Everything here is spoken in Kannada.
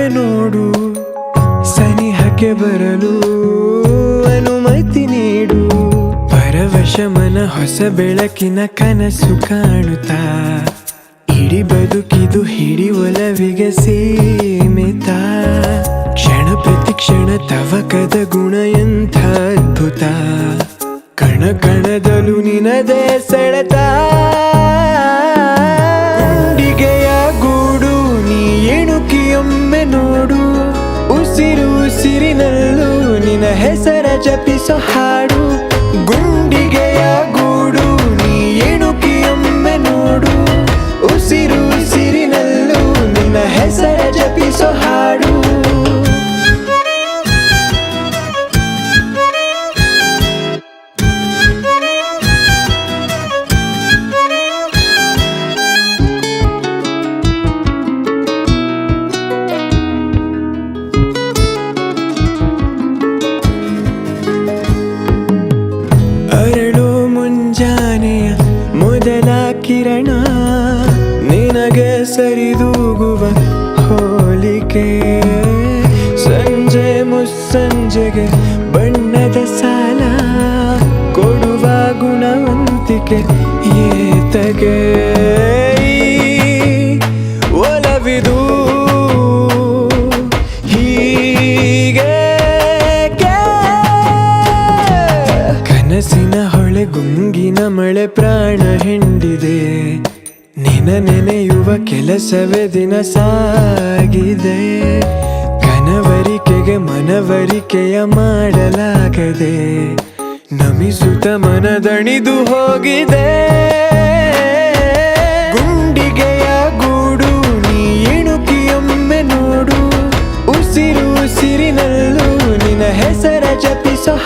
ಇರುವೆ ನೋಡು, ಸನಿಹಕ್ಕೆ ಬರಲು ಅನುಮತಿ ನೀಡು. ಪರವಶ ಮನ ಹೊಸ ಬೆಳಕಿನ ಕನಸು ಕಾಣುತ್ತಾ, ಇಡೀ ಬದುಕಿದು ಹಿಡಿ ಒಲವಿಗೆ ಸೀಮಿತ. ಕ್ಷಣ ಪ್ರತಿ ಕ್ಷಣ ತವಕದ ಗುಣ ಎಂಥ ಅದ್ಭುತ, ಕಣ ಕಣದಲು ನಿನದೇ ಸೆಳೆತ. ಗುಂಡಿಗೆಯ ಗೂಡು ನೀ ಎಣುಕಿಯೊಮ್ಮೆ ನೋಡು, ಉಸಿರು ಉಸಿರಿನಲ್ಲೂ ನಿನ್ನ ಹೆಸರ ಜಪಿಸೋ ಹಾಡು. ಗುಂಡಿಗೆಯ ಗೂಡು ನೀ ಎಣುಕಿಯೊಮ್ಮೆ ನೋಡು, ಉಸಿರು ಉಸಿರಿನಲ್ಲೂ ನಿನ್ನ ಹೆಸರ ಜಪಿಸೋ ಹಾಡು. ಅರಳು ಮುಂಜಾನೆಯ ಮೊದಲ ಕಿರಣ, ನಿನಗೆ ಸರಿದೂಗುವ ಹೋಲಿಕೆ. ಸಂಜೆ ಮುಸ್ಸಂಜೆಗೆ ಬಣ್ಣದ ಸಾಲ ಕೊಡುವ ಗುಣವಂತಿಕೆ ಏತಗೆ. ಒಲವಿದು ಹೀಗೆ ಕನಸಿನ ಹೊಳೆ ಗುಂಗಿನ ಮಳೆ ಪ್ರಾಣ ಹಿಂಡಿದೆ, ನಿನ ನೆನೆಯುವ ಕೆಲಸವೇ ದಿನ ಸಾಗಿದೆ. ಕನವರಿಕೆಗೆ ಮನವರಿಕೆಯ ಮಾಡಲಾಗದೆ, ನಮಿಸುತ್ತ ಮನದಣಿದು ಹೋಗಿದೆ. ಗುಂಡಿಗೆಯ ಗೂಡು ನೀ ಎಣುಕಿಯೊಮ್ಮೆ ನೋಡು, ಉಸಿರು ಉಸಿರಿನಲ್ಲೂ ನಿನ್ನ ಹೆಸರ ಜಪಿಸೋ